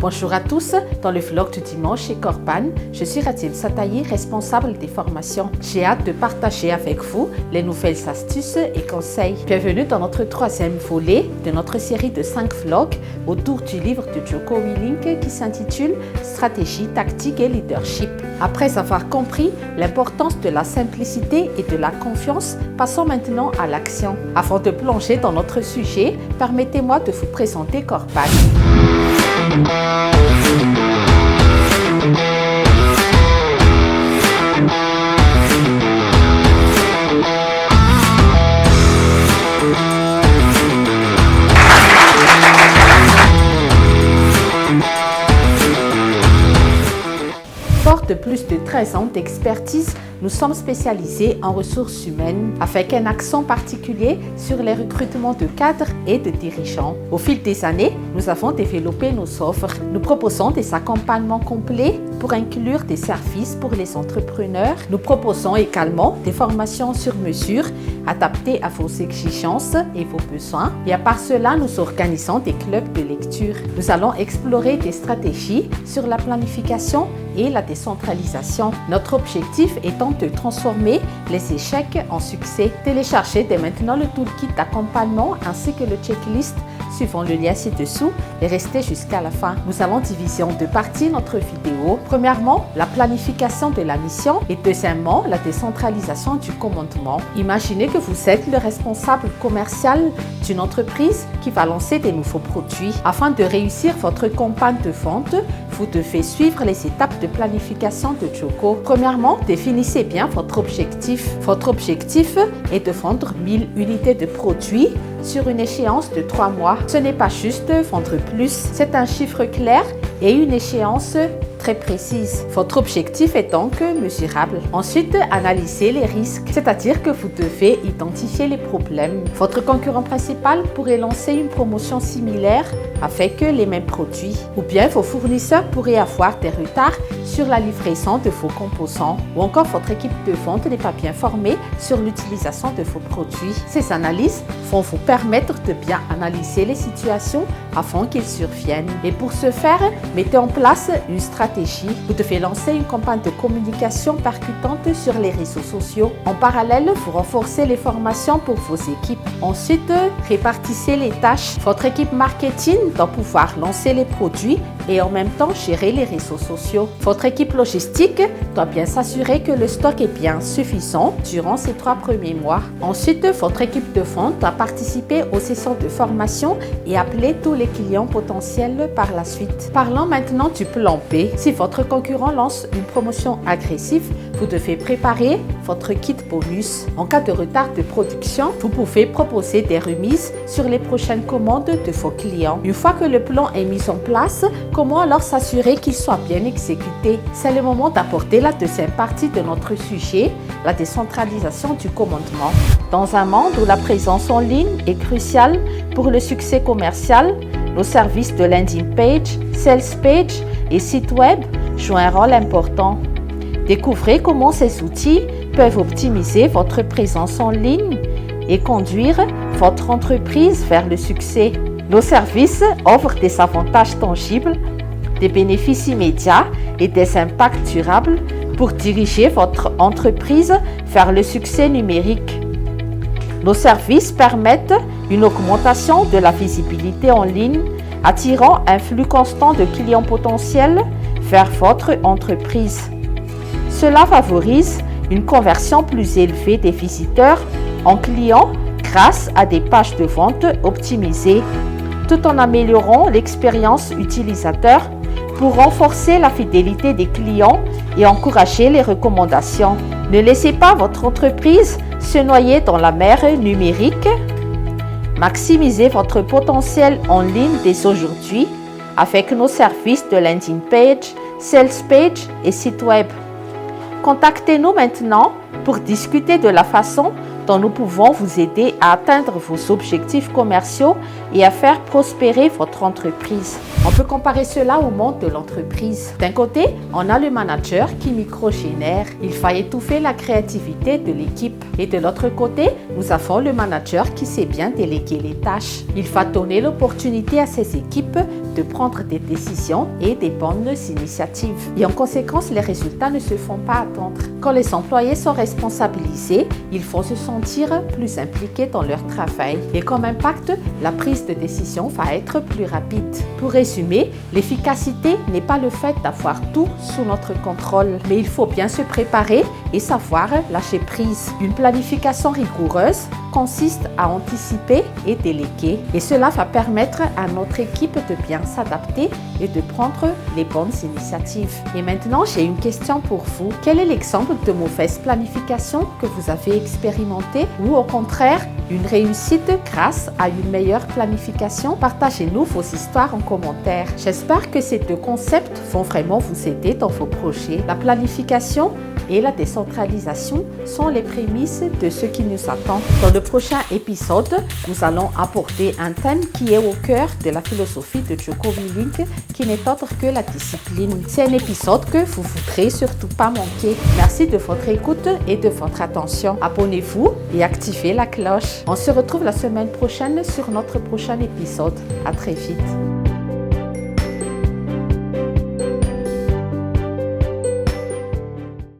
Bonjour à tous, dans le vlog du dimanche chez Corpan, je suis Ratiel Satayi, responsable des formations. J'ai hâte de partager avec vous les nouvelles astuces et conseils. Bienvenue dans notre troisième volet de notre série de 5 vlogs autour du livre de Jocko Willink qui s'intitule Stratégie, tactique et leadership. Après avoir compris l'importance de la simplicité et de la confiance, passons maintenant à l'action. Avant de plonger dans notre sujet, permettez-moi de vous présenter Corpan. Fort de plus de 13 ans d'expertise, nous sommes spécialisés en ressources humaines avec un accent particulier sur les recrutements de cadres et de dirigeants. Au fil des années, nous avons développé nos offres. Nous proposons des accompagnements complets pour inclure des services pour les entrepreneurs. Nous proposons également des formations sur mesure adaptées à vos exigences et vos besoins. Et à part cela, nous organisons des clubs de lecture. Nous allons explorer des stratégies sur la planification et la décentralisation. Notre objectif étant de transformer les échecs en succès. Téléchargez dès maintenant le toolkit d'accompagnement ainsi que le checklist suivant le lien ci-dessous et restez jusqu'à la fin. Nous allons diviser en deux parties notre vidéo. Premièrement, la planification de la mission et deuxièmement, la décentralisation du commandement. Imaginez que vous êtes le responsable commercial d'une entreprise qui va lancer des nouveaux produits. Afin de réussir votre campagne de vente, vous devez suivre les étapes de planification de Jocko. Premièrement, définissez bien votre objectif. Votre objectif est de vendre 1000 unités de produits sur une échéance de 3 mois. Ce n'est pas juste vendre plus, c'est un chiffre clair et une échéance très précise. Votre objectif est donc mesurable. Ensuite, analysez les risques, c'est-à-dire que vous devez identifier les problèmes. Votre concurrent principal pourrait lancer une promotion similaire avec les mêmes produits. Ou bien vos fournisseurs pourraient avoir des retards sur la livraison de vos composants. Ou encore votre équipe de vente n'est pas bien formée sur l'utilisation de vos produits. Ces analyses vont vous permettre de bien analyser les situations avant qu'elles surviennent. Et pour ce faire, mettez en place une stratégie. Vous devez lancer une campagne de communication percutante sur les réseaux sociaux. En parallèle, vous renforcez les formations pour vos équipes. Ensuite, répartissez les tâches. Votre équipe marketing doit pouvoir lancer les produits et en même temps gérer les réseaux sociaux. Votre équipe logistique doit bien s'assurer que le stock est bien suffisant durant ces 3 premiers mois. Ensuite, votre équipe de vente doit participer aux sessions de formation et appeler tous les clients potentiels par la suite. Parlons maintenant du plan B. Si votre concurrent lance une promotion agressive, vous devez préparer votre kit bonus. En cas de retard de production, vous pouvez proposer des remises sur les prochaines commandes de vos clients. Une fois que le plan est mis en place, comment alors s'assurer qu'il soit bien exécuté? C'est le moment d'aborder la deuxième partie de notre sujet, la décentralisation du commandement. Dans un monde où la présence en ligne est cruciale pour le succès commercial, nos services de landing page, sales page et site web jouent un rôle important. Découvrez comment ces outils peuvent optimiser votre présence en ligne et conduire votre entreprise vers le succès. Nos services offrent des avantages tangibles, des bénéfices immédiats et des impacts durables pour diriger votre entreprise vers le succès numérique. Nos services permettent une augmentation de la visibilité en ligne, attirant un flux constant de clients potentiels vers votre entreprise. Cela favorise une conversion plus élevée des visiteurs en clients grâce à des pages de vente optimisées, tout en améliorant l'expérience utilisateur pour renforcer la fidélité des clients et encourager les recommandations. Ne laissez pas votre entreprise se noyer dans la mer numérique. Maximisez votre potentiel en ligne dès aujourd'hui avec nos services de landing page, sales page et site web. Contactez-nous maintenant pour discuter de la façon dont nous pouvons vous aider à atteindre vos objectifs commerciaux et à faire prospérer votre entreprise. On peut comparer cela au monde de l'entreprise. D'un côté, on a le manager qui microgénère. Il faut étouffer la créativité de l'équipe. Et de l'autre côté, nous avons le manager qui sait bien déléguer les tâches. Il faut donner l'opportunité à ses équipes de de prendre des décisions et des bonnes initiatives. Et en conséquence, les résultats ne se font pas attendre. Quand les employés sont responsabilisés, ils vont se sentir plus impliqués dans leur travail. Et comme impact, la prise de décision va être plus rapide. Pour résumer, l'efficacité n'est pas le fait d'avoir tout sous notre contrôle, mais il faut bien se préparer et savoir lâcher prise. Une planification rigoureuse consiste à anticiper et déléguer. Et cela va permettre à notre équipe de bien s'adapter et de prendre les bonnes initiatives. Et maintenant, j'ai une question pour vous. Quel est l'exemple de mauvaise planification que vous avez expérimenté ou au contraire, une réussite grâce à une meilleure planification? Partagez-nous vos histoires en commentaire. J'espère que ces deux concepts vont vraiment vous aider dans vos projets. La planification et la décentralisation sont les prémices de ce qui nous attend. Dans le prochain épisode, nous allons aborder un thème qui est au cœur de la philosophie de Jocko Willink, qui n'est autre que la discipline. C'est un épisode que vous ne voudrez surtout pas manquer. Merci de votre écoute et de votre attention. Abonnez-vous et activez la cloche. On se retrouve la semaine prochaine sur notre prochain épisode. À très vite.